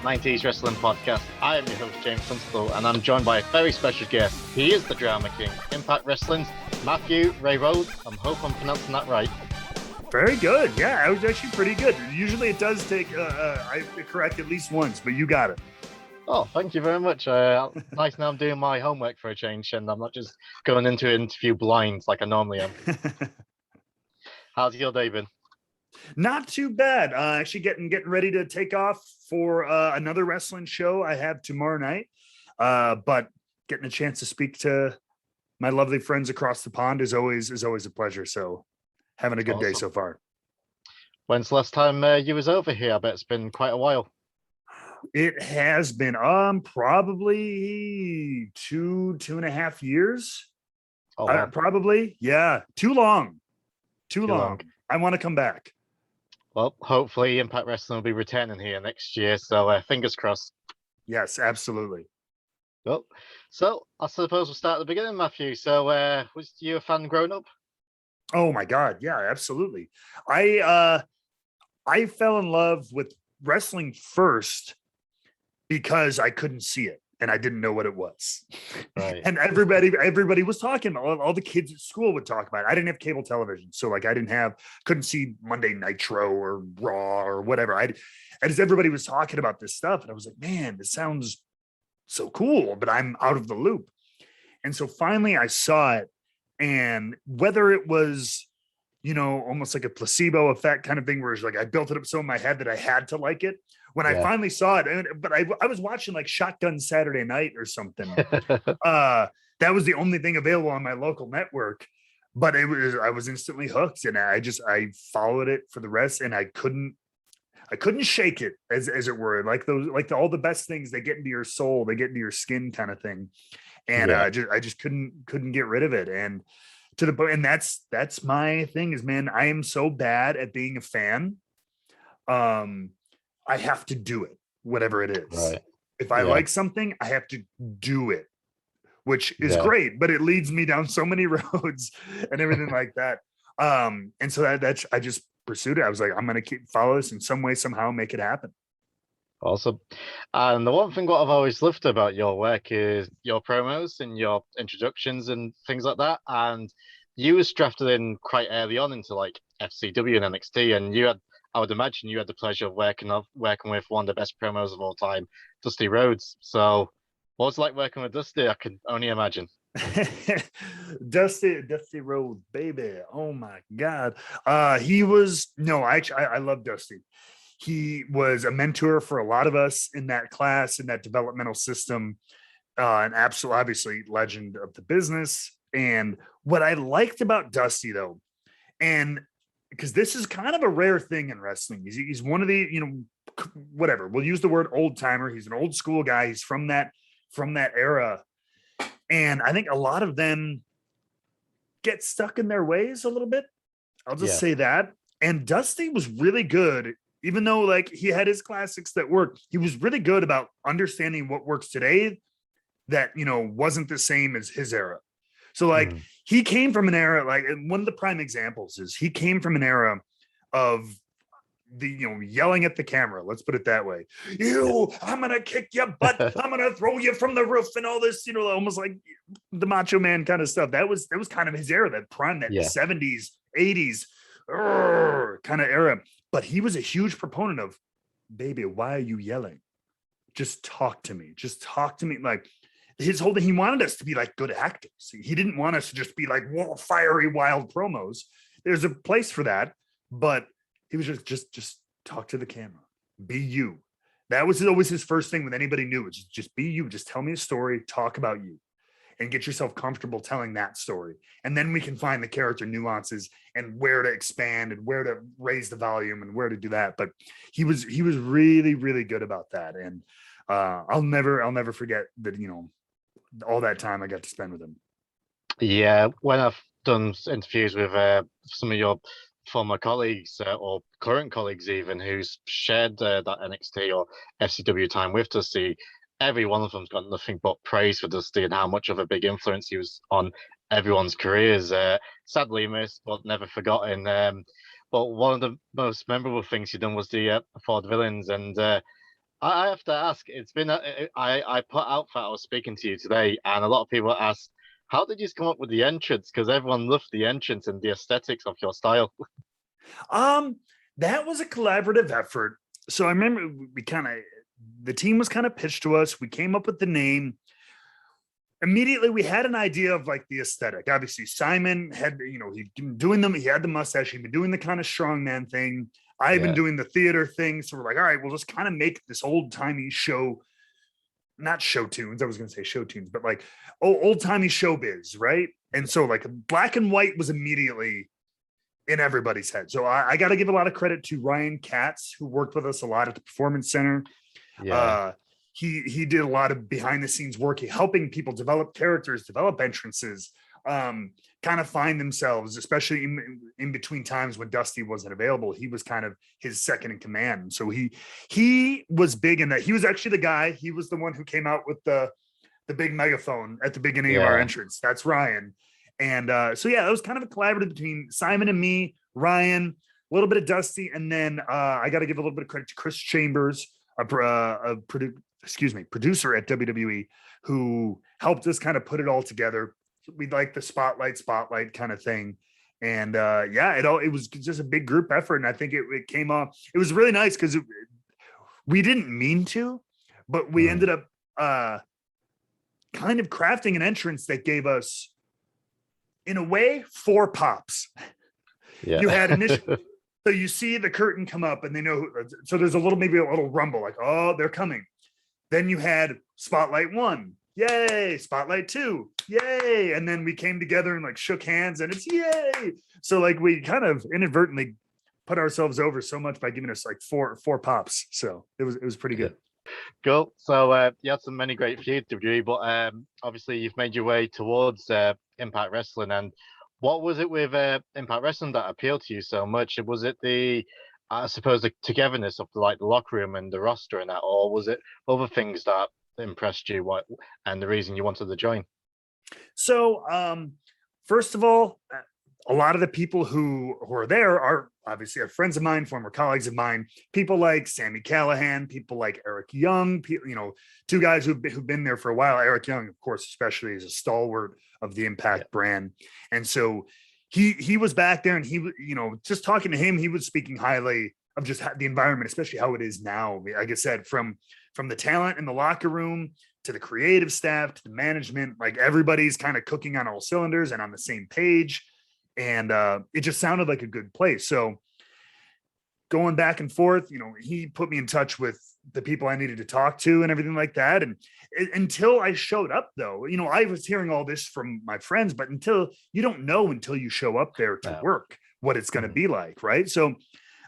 90s Wrestling Podcast. I am your host, James Tunstall, and I'm joined by a very special guest. He is the Drama King, Impact Wrestling's Matthew Rehwoldt. I hope I'm pronouncing that right. Very good. Yeah, I was actually pretty good. Usually it does take, I correct at least once, but you got it. Oh, thank you very much. Nice now I'm doing my homework for a change, and I'm not just going into an interview blind like I normally am. How's your day been? Not too bad. Actually getting ready to take off for another wrestling show I have tomorrow night. But getting a chance to speak to my lovely friends across the pond is always a pleasure. So having a good day so far. When's the last time you was over here? I bet it's been quite a while. It has been probably two and a half years. Oh, wow. Probably. Yeah. Too long. I want to come back. Well, hopefully Impact Wrestling will be returning here next year, so fingers crossed. Yes, absolutely. Well, so I suppose we'll start at the beginning, Matthew. So was you a fan growing up? Oh my God. Yeah, absolutely. I fell in love with wrestling first because I couldn't see it and I didn't know what it was. Right. And everybody was talking about, all the kids at school would talk about it. I didn't have cable television. So like couldn't see Monday Nitro or Raw or whatever. Everybody was talking about this stuff. And I was like, man, this sounds so cool, but I'm out of the loop. And so finally I saw it, and whether it was, almost like a placebo effect kind of thing where it's like I built it up so in my head that I had to like it. When I finally saw it, but I was watching like Shotgun Saturday Night or something. That was the only thing available on my local network, but I was instantly hooked, and I followed it for the rest, and I couldn't shake it, as it were. Like all the best things, they get into your soul, they get into your skin kind of thing. And I just couldn't get rid of it. And to the point, and that's my thing is, man, I am so bad at being a fan. I have to do it, whatever it is. Right. If I like something, I have to do it, which is great, but it leads me down so many roads and everything like that. And so that's I just pursued it. I was like, I'm going to follow this in some way, somehow, make it happen. Awesome. And the one thing what I've always loved about your work is your promos and your introductions and things like that. And you was drafted in quite early on into like FCW and NXT, and I would imagine you had the pleasure of working with one of the best promos of all time, Dusty Rhodes. So what was it like working with Dusty? I can only imagine. Dusty Rhodes, baby. Oh my God. I love Dusty. He was a mentor for a lot of us in that class, in that developmental system, an absolute, obviously, legend of the business. And what I liked about Dusty, though, and because this is kind of a rare thing in wrestling, he's one of the, whatever, we'll use the word old timer. He's an old school guy. He's from that era. And I think a lot of them get stuck in their ways a little bit. I'll just say that. And Dusty was really good. Even though like he had his classics that worked, he was really good about understanding what works today that, wasn't the same as his era. So like he came from an era, like one of the prime examples is he came from an era of the, yelling at the camera. Let's put it that way. I'm going to kick your butt. I'm going to throw you from the roof and all this, almost like the Macho Man kind of stuff. That was kind of his era, that prime, that 70s, 80s kind of era. But he was a huge proponent of, baby, why are you yelling? Just talk to me. Like his whole thing, he wanted us to be like good actors. He didn't want us to just be like fiery, wild promos. There's a place for that, but he was just talk to the camera. Be you. That was always his first thing with anybody new. It's just be you. Just tell me a story. Talk about you. And get yourself comfortable telling that story. And then we can find the character nuances and where to expand and where to raise the volume and where to do that. But he was really, really good about that. And I'll never forget that, all that time I got to spend with him. Yeah, when I've done interviews with some of your former colleagues or current colleagues even who's shared that NXT or FCW time with Dusty, every one of them's got nothing but praise for Dusty and how much of a big influence he was on everyone's careers. Sadly missed, but never forgotten. But one of the most memorable things he done was the Vaudevillains, and I have to ask. It's been I put out that I was speaking to you today, and a lot of people asked, "How did you come up with the entrance?" Because everyone loved the entrance and the aesthetics of your style. Um, that was a collaborative effort. So I remember the team was kind of pitched to us. We came up with the name. Immediately we had an idea of like the aesthetic. Obviously, Simon had, he'd been doing them, he had the mustache, he'd been doing the kind of strongman thing. I've been Yeah, doing the theater thing. So we're like, all right, we'll just kind of make this old-timey show, not show tunes. I was gonna say show tunes, but like old-timey showbiz, right? And so like black and white was immediately in everybody's head. So I got to give a lot of credit to Ryan Katz, who worked with us a lot at the Performance Center. yeah, Uh, he did a lot of behind the scenes work, helping people develop characters, develop entrances, kind of find themselves, especially in between times when Dusty wasn't available. He was kind of his second in command. So he was big in that. He was actually the guy. He was the one who came out with the big megaphone at the beginning of our yeah. entrance. That's Ryan. And so yeah, it was kind of a collaborative between Simon and me, Ryan, a little bit of Dusty, and then I got to give a little bit of credit to Chris Chambers, producer at WWE, who helped us kind of put it all together. We like the spotlight kind of thing. And yeah, it was just a big group effort. And I think it came off. It was really nice because we didn't mean to, but we ended up kind of crafting an entrance that gave us, in a way, 4 pops. Yeah. You had initially, so you see the curtain come up and they know, so there's maybe a little rumble, like, oh, they're coming. Then you had Spotlight 1, yay, Spotlight 2, yay. And then we came together and like shook hands and it's yay. So like we kind of inadvertently put ourselves over so much by giving us like four pops. So it was pretty good. Cool. So you had some many great feuds, WWE, but obviously you've made your way towards Impact Wrestling. And what was it with Impact Wrestling that appealed to you so much? Was it I suppose, the togetherness of the locker room and the roster and that, or was it other things that impressed you? And the reason you wanted to join? So first of all, a lot of the people who are there are obviously friends of mine, former colleagues of mine, people like Sammy Callahan, people like Eric Young, two guys who've been there for a while. Eric Young, of course, especially, is a stalwart of the Impact brand. And so he was back there and he, just talking to him, he was speaking highly of just the environment, especially how it is now. Like I said, from the talent in the locker room to the creative staff to the management, like everybody's kind of cooking on all cylinders and on the same page. And it just sounded like a good place. So going back and forth, he put me in touch with the people I needed to talk to and everything like that. And until I showed up, though, I was hearing all this from my friends, but you don't know until you show up there to work what it's going to be like. Right. So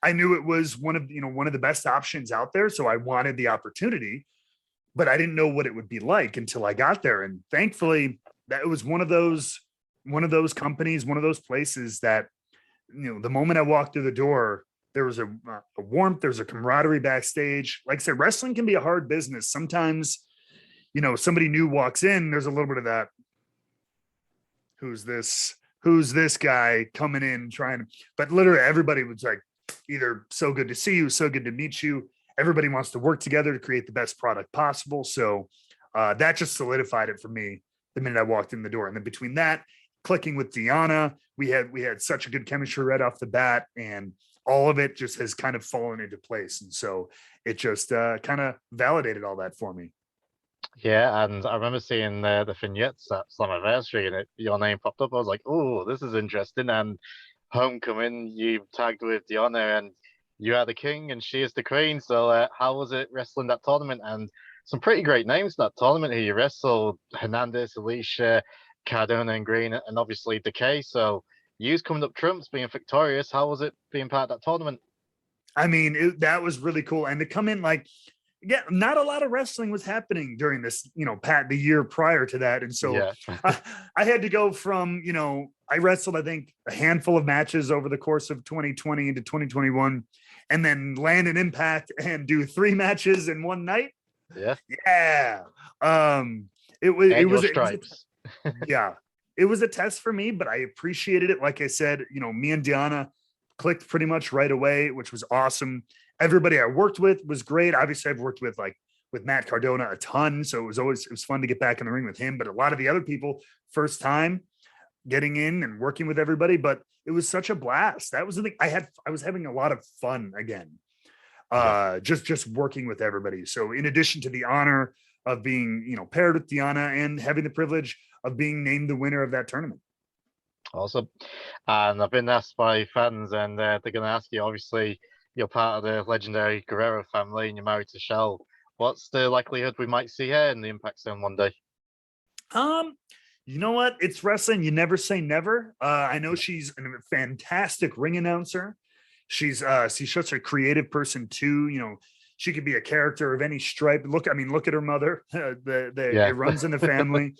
I knew it was one of the best options out there. So I wanted the opportunity, but I didn't know what it would be like until I got there. And thankfully that it was one of those companies, one of those places that, the moment I walked through the door, there was a warmth, there's a camaraderie backstage. Like I said, wrestling can be a hard business. Sometimes, somebody new walks in, there's a little bit of that. Who's this guy coming in but literally everybody was like, either so good to see you, so good to meet you. Everybody wants to work together to create the best product possible. So that just solidified it for me the minute I walked in the door. And then between that, clicking with Deonna, we had such a good chemistry right off the bat, and all of it just has kind of fallen into place. And so it just kind of validated all that for me. Yeah, and I remember seeing the vignettes at Slammiversary, and your name popped up. I was like, "Oh, this is interesting." And Homecoming, you tagged with Deonna, and you are the king, and she is the queen. So, how was it wrestling that tournament? And some pretty great names in that tournament here. You wrestled Hernandez, Alicia, Cardona, and Green, and obviously Decay. So, you's coming up trumps, being victorious. How was it being part of that tournament? I mean, that was really cool. And to come in not a lot of wrestling was happening during this, the year prior to that. And so Yeah, I had to go from, I wrestled, I think, a handful of matches over the course of 2020 into 2021, and then land an Impact and do 3 matches in one night. yeah. Yeah. It was a test for me, but I appreciated it. Like I said, me and Deonna clicked pretty much right away, which was awesome. everybody I worked with was great. Obviously, I've worked with Matt Cardona a ton, so it was fun to get back in the ring with him. But a lot of the other people, first time getting in and working with everybody, but it was such a blast. That was the thing. I was having a lot of fun again, just working with everybody. So in addition to the honor of being, paired with deonna and having the privilege of being named the winner of that tournament. Awesome. And I've been asked by fans, and they're going to ask you, obviously, you're part of the legendary Guerrero family and you're married to Shaul. What's the likelihood we might see her in the Impact Zone one day? You know what? It's wrestling. You never say never. I know she's a fantastic ring announcer. She's such a creative person too. She could be a character of any stripe. Look at her mother. It runs in the family.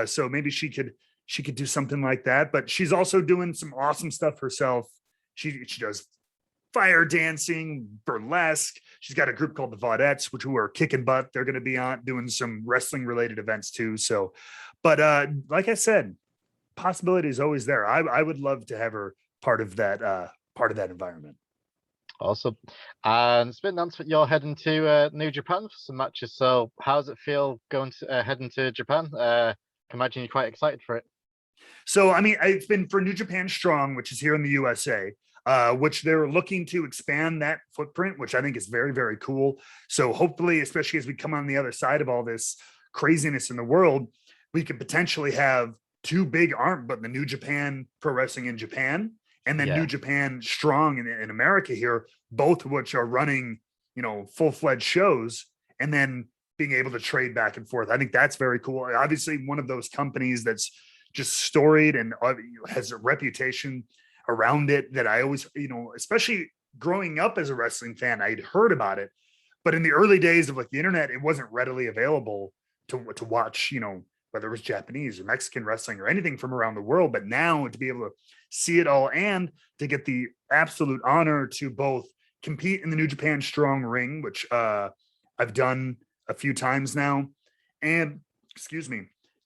So maybe she could do something like that. But she's also doing some awesome stuff herself. She does fire dancing, burlesque. She's got a group called the Vaudevillains, who are kicking butt. They're going to be on doing some wrestling related events too. So, but like I said, possibility is always there. I would love to have her part of that environment. Awesome. And it's been announced that you're heading to New Japan for some matches. So how does it feel going to heading to Japan? I can imagine you're quite excited for it. So, I mean, it's been for New Japan Strong, which is here in the USA, which they're looking to expand that footprint, which I think is very, very cool. So hopefully, especially as we come on the other side of all this craziness in the world, we could potentially have two big but the New Japan Pro Wrestling in Japan and then New Japan Strong in America here, both of which are running, full-fledged shows and then being able to trade back and forth. I think that's very cool. Obviously, one of those companies that's just storied and has a reputation around it that I always, especially growing up as a wrestling fan, I'd heard about it, but in the early days of the internet, it wasn't readily available to watch, whether it was Japanese or Mexican wrestling or anything from around the world. But now to be able to see it all and to get the absolute honor to both compete in the New Japan Strong ring, which I've done a few times now, and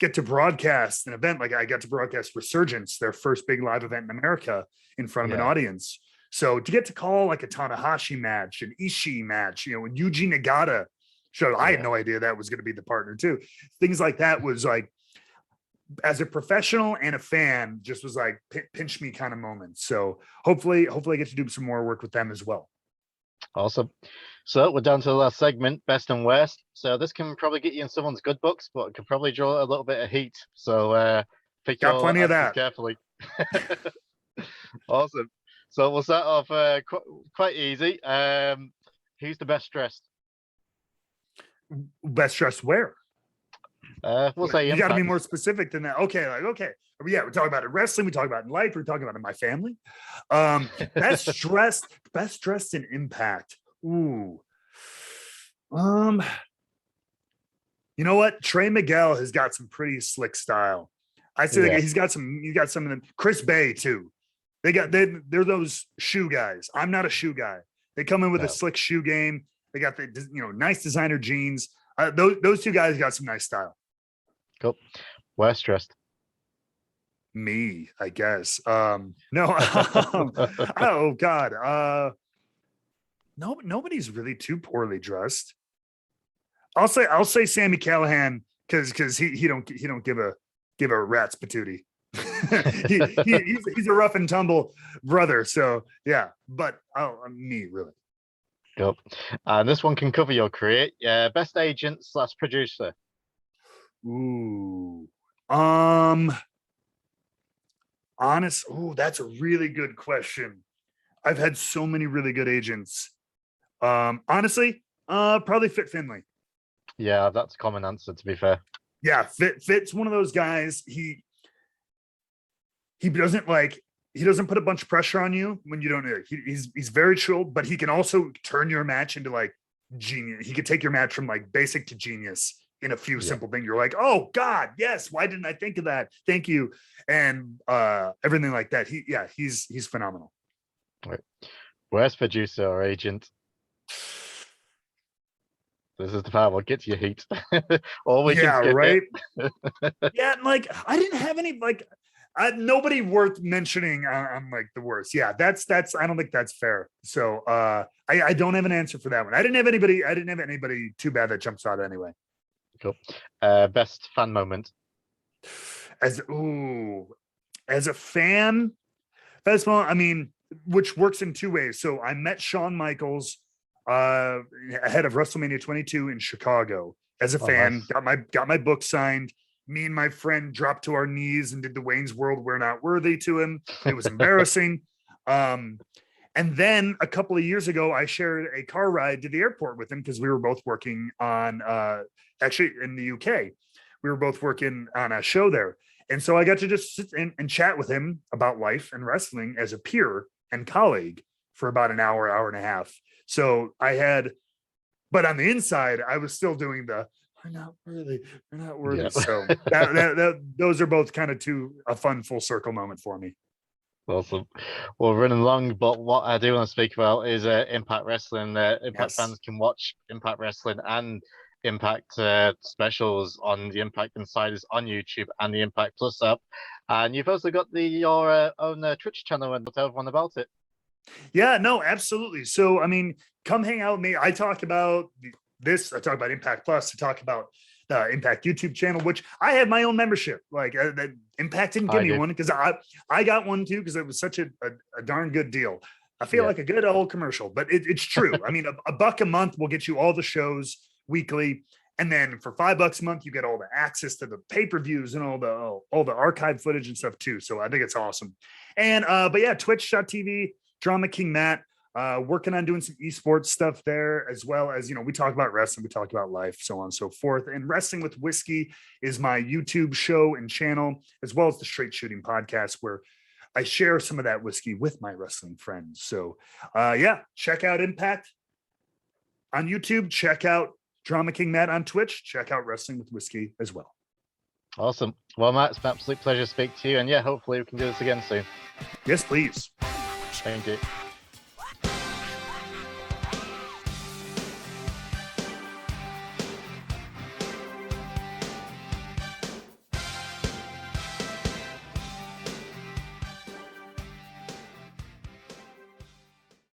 get to broadcast an event. Like I got to broadcast Resurgence, their first big live event in America, in front of an audience. So to get to call like a Tanahashi match, an Ishii match, when Yuji Nagata showed, I had no idea that was going to be the partner too. Things like that was like, as a professional and a fan, just was like pinch me kind of moments. So hopefully I get to do some more work with them as well. Awesome. So we're down to the last segment, best and worst. So this can probably get you in someone's good books, but it can probably draw a little bit of heat. So pick got your plenty of that carefully. Awesome. So we'll start off quite easy. Who's the best dressed? Best dressed where? We'll say you got to be more specific than that. Okay, yeah, we're talking about it wrestling. We talk about it in life. We're talking about it in my family. Best dressed in Impact. Ooh. You know what? Trey Miguel has got some pretty slick style. I say he's got some of them. Chris Bay too. They're those shoe guys. I'm not a shoe guy. They come in with a slick shoe game. They got the nice designer jeans. Those two guys got some nice style. Cool. Worst dressed? Me, I guess. No. Oh God. No, nobody's really too poorly dressed. I'll say Sammy Callahan because he don't give a rat's patootie. he's a rough and tumble brother. So yeah, but me really. Cool. And this one can cover your career. Best agent / producer. Ooh. That's a really good question. I've had so many really good agents. Honestly, probably Fit Finlay. Yeah, that's a common answer, to be fair. Yeah, Fit's one of those guys. He doesn't put a bunch of pressure on you when you don't know. He's very chill, but he can also turn your match into like genius. He could take your match from like basic to genius in a few simple things. You're like, oh God, yes. Why didn't I think of that? Thank you. And everything like that. He's phenomenal. Right. Worst producer or agent? This is the part what gets you heat. All we can skip right. Yeah, and like I didn't have any like Nobody worth mentioning on like the worst. Yeah, that's I don't think that's fair. So I don't have an answer for that one. I didn't have anybody too bad that jumps out anyway. Cool. Best fan moment. As a fan, best moment, I mean, which works in two ways. So I met Shawn Michaels ahead of WrestleMania 22 in Chicago as a fan. Nice. Got my book signed. Me and my friend dropped to our knees and did the Wayne's World "We're Not Worthy" to him. It was embarrassing. And then a couple of years ago, I shared a car ride to the airport with him because we were both working on actually in the UK. We were both working on a show there. And so I got to just sit and chat with him about life and wrestling as a peer and colleague for about an hour and a half. So but on the inside, I was still doing we're not worthy. We're not worthy. Yep. So those are both kind of a fun full circle moment for me. Awesome. Well, running long, but what I do want to speak about is Impact Wrestling. Impact fans can watch Impact Wrestling and Impact specials on the Impact Insiders on YouTube and the Impact Plus app. And you've also got your own Twitch channel, and tell everyone about it. Yeah, no, absolutely. So, I mean, come hang out with me. I talk about this. I talk about Impact Plus. I talk about the Impact YouTube channel, which I have my own membership. Like that Impact didn't give me one because I got one too because it was such a darn good deal. I feel like a good old commercial, but it's true. I mean, a buck a month will get you all the shows weekly, and then for $5 a month you get all the access to the pay-per-views and all the archive footage and stuff too. So I think it's awesome. And but yeah, twitch.tv Drama King Matt, working on doing some esports stuff there, as well as, we talk about wrestling, we talk about life, so on and so forth. And Wrestling with Whiskey is my YouTube show and channel, as well as the Straight Shooting podcast, where I share some of that whiskey with my wrestling friends. So check out Impact on YouTube, check out Drama King Matt on Twitch, check out Wrestling with Whiskey as well. Awesome. Well, Matt, it's an absolute pleasure to speak to you, and hopefully we can do this again soon. Yes, please. Thank you.